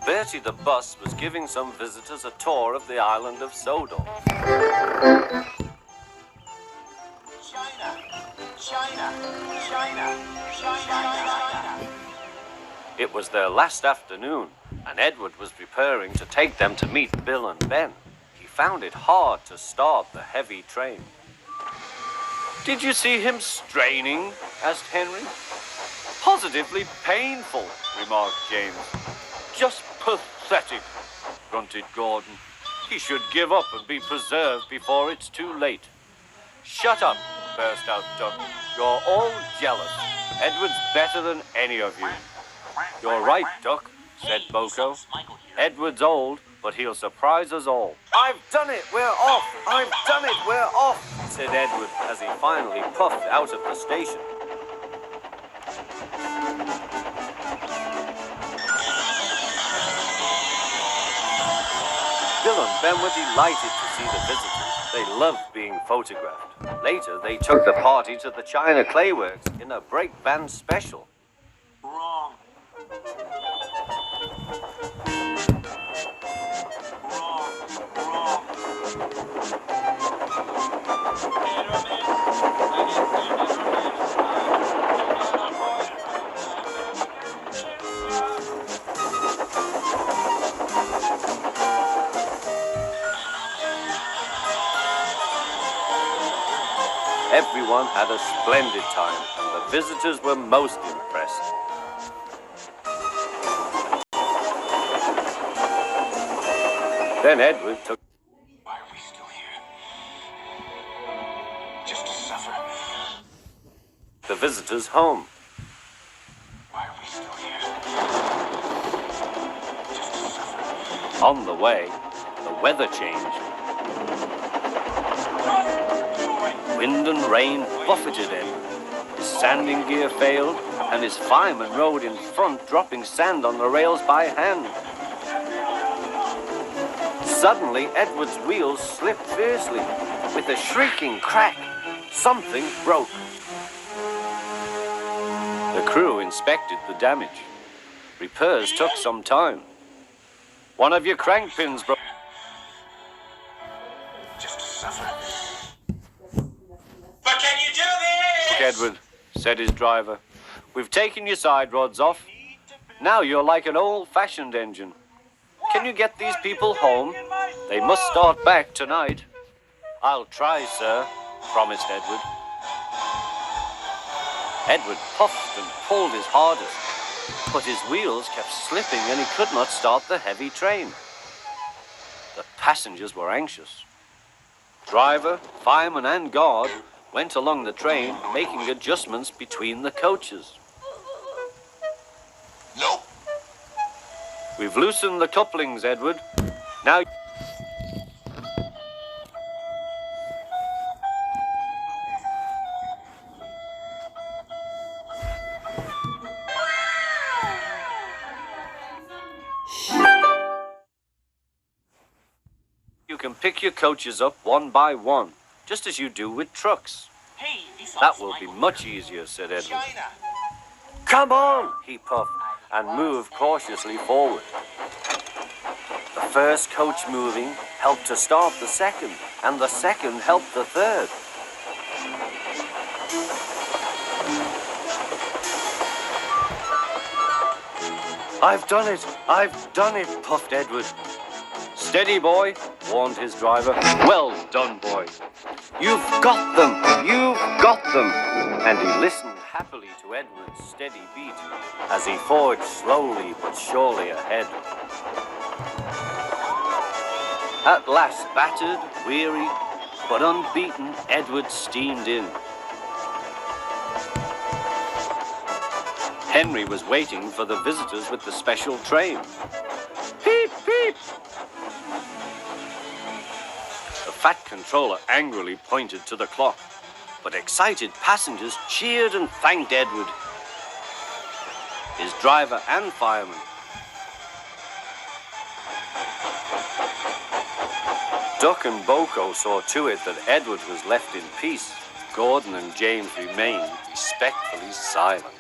Bertie the bus was giving some visitors a tour of the island of Sodor. China. It was their last afternoon, and Edward was preparing to take them to meet Bill and Ben. He found it hard to start the heavy train. "Did you see him straining?" asked Henry. "Positively painful," remarked James. "Just pathetic," grunted Gordon. "He should give up and be preserved before it's too late." "Shut up," burst out Duck. "You're all jealous. Edward's better than any of you." "You're right, Duck," said Boko. "Edward's old, but he'll surprise us all." "I've done it, we're off! I've done it, we're off!" said Edward as he finally puffed out of the station. Bill and Ben were delighted to see the visitors. They loved being photographed. Later, they took the party to the China Clay Works in a brake van special. Wrong. Everyone had a splendid time, and the visitors were most impressed. Then Edward took... Why are we still here? Just to suffer. The visitors home. Why are we still here? Just to suffer. On the way, the weather changed. Wind and rain buffeted Edward. His sanding gear failed, and his fireman rode in front, dropping sand on the rails by hand. Suddenly, Edward's wheels slipped fiercely. With a shrieking crack, something broke. The crew inspected the damage. Repairs took some time. "One of your crank pins broke." Just to suffer. But can you do this? "Edward," said his driver, "we've taken your side rods off. Now you're like an old-fashioned engine. Can you get these people home? They must start back tonight." "I'll try, sir," promised Edward. Edward puffed and pulled his hardest, but his wheels kept slipping and he could not start the heavy train. The passengers were anxious. Driver, fireman, and guard went along the train, making adjustments between the coaches. Nope. "We've loosened the couplings, Edward. Now..." You can pick your coaches up one by one, just as you do with trucks. Hey, "That will be much easier," said Edward. China. "Come on," he puffed, and moved cautiously forward. The first coach moving helped to start the second, and the second helped the third. "I've done it! I've done it!" puffed Edward. "Steady, boy," warned his driver. "Well done, boy. You've got them! You've got them!" And he listened happily to Edward's steady beat as he forged slowly but surely ahead. At last, battered, weary, but unbeaten, Edward steamed in. Henry was waiting for the visitors with the special train. "Peep, peep!" The fat controller angrily pointed to the clock, but excited passengers cheered and thanked Edward, his driver and fireman. Duck and Boko saw to it that Edward was left in peace. Gordon and James remained respectfully silent.